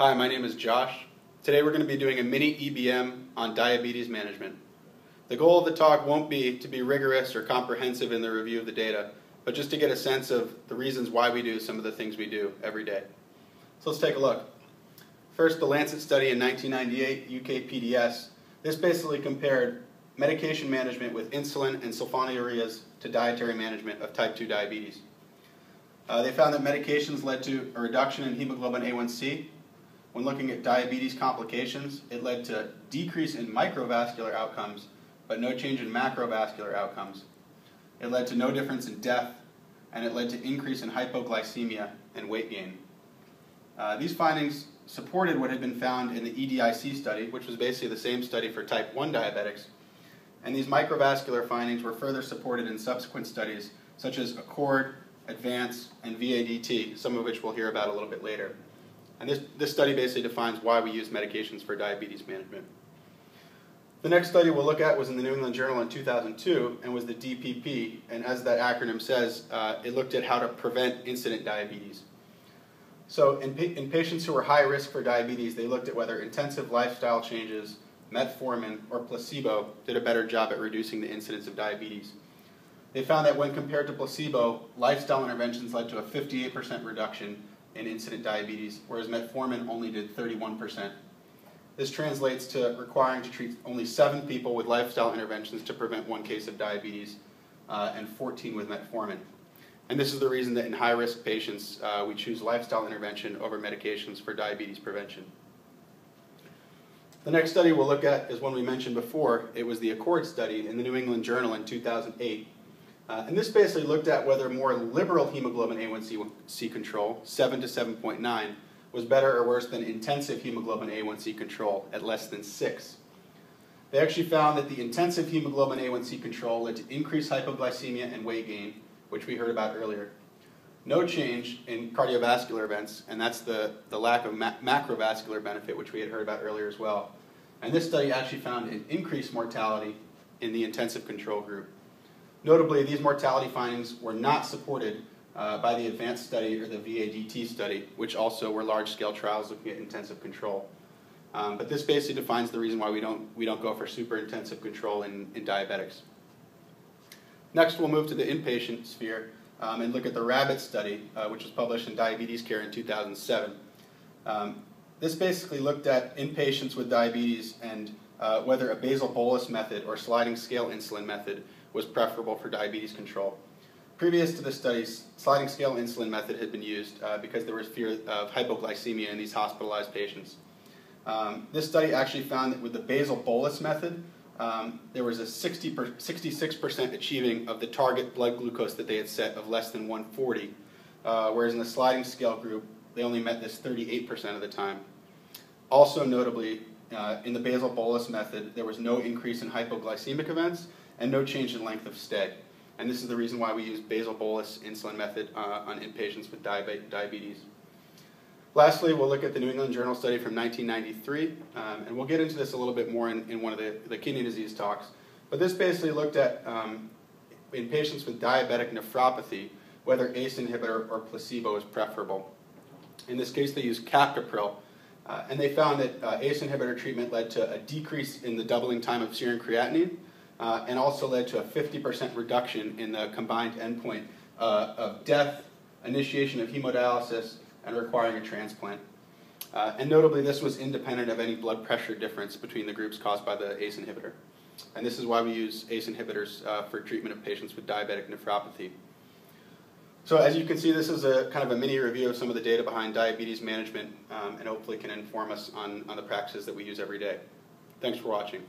Hi, my name is Josh. Today we're going to be doing a mini EBM on diabetes management. The goal of the talk won't be to be rigorous or comprehensive in the review of the data, but just to get a sense of the reasons why we do some of the things we do every day. So let's take a look. First, the Lancet Study in 1998, UK PDS. This basically compared medication management with insulin and sulfonylureas to dietary management of type 2 diabetes. They found that medications led to a reduction in hemoglobin A1C. When looking at diabetes complications, it led to a decrease in microvascular outcomes, but no change in macrovascular outcomes. It led to no difference in death, and it led to increase in hypoglycemia and weight gain. These findings supported what had been found in the EDIC study, which was basically the same study for type 1 diabetics. And these microvascular findings were further supported in subsequent studies, such as ACCORD, ADVANCE, and VADT, some of which we'll hear about a little bit later. And this study basically defines why we use medications for diabetes management. The next study we'll look at was in the New England Journal in 2002 and was the DPP. And as that acronym says, it looked at how to prevent incident diabetes. So in patients who were high risk for diabetes, they looked at whether intensive lifestyle changes, metformin, or placebo did a better job at reducing the incidence of diabetes. They found that when compared to placebo, lifestyle interventions led to a 58% reduction in incident diabetes, whereas metformin only did 31%. This translates to requiring to treat only 7 people with lifestyle interventions to prevent 1 case of diabetes and 14 with metformin. And this is the reason that in high-risk patients, we choose lifestyle intervention over medications for diabetes prevention. The next study we'll look at is one we mentioned before. It was the ACCORD study in the New England Journal in 2008. And this basically looked at whether more liberal hemoglobin A1C control, 7 to 7.9, was better or worse than intensive hemoglobin A1C control at less than 6. They actually found that the intensive hemoglobin A1C control led to increased hypoglycemia and weight gain, which we heard about earlier. No change in cardiovascular events, and that's the lack of macrovascular benefit, which we had heard about earlier as well. And this study actually found an increased mortality in the intensive control group. Notably, these mortality findings were not supported by the ADVANCE study or the VADT study, which also were large-scale trials looking at intensive control. But this basically defines the reason why we don't go for super intensive control in diabetics. Next, we'll move to the inpatient sphere and look at the RABBIT study, which was published in Diabetes Care in 2007. This basically looked at inpatients with diabetes and whether a basal bolus method or sliding scale insulin method was preferable for diabetes control. Previous to the studies, sliding scale insulin method had been used because there was fear of hypoglycemia in these hospitalized patients. This study actually found that with the basal bolus method, there was a 66% achieving of the target blood glucose that they had set of less than 140, whereas in the sliding scale group, they only met this 38% of the time. Also notably, in the basal bolus method, there was no increase in hypoglycemic events and no change in length of stay. And this is the reason why we use basal bolus insulin method on inpatients with diabetes. Lastly, we'll look at the New England Journal study from 1993, and we'll get into this a little bit more in one of the kidney disease talks. But this basically looked at, in patients with diabetic nephropathy, whether ACE inhibitor or placebo is preferable. In this case, they used captopril, and they found that ACE inhibitor treatment led to a decrease in the doubling time of serum creatinine, and also led to a 50% reduction in the combined endpoint of death, initiation of hemodialysis, and requiring a transplant. And notably, this was independent of any blood pressure difference between the groups caused by the ACE inhibitor. And this is why we use ACE inhibitors for treatment of patients with diabetic nephropathy. So as you can see, this is a kind of a mini review of some of the data behind diabetes management, and hopefully can inform us on the practices that we use every day. Thanks for watching.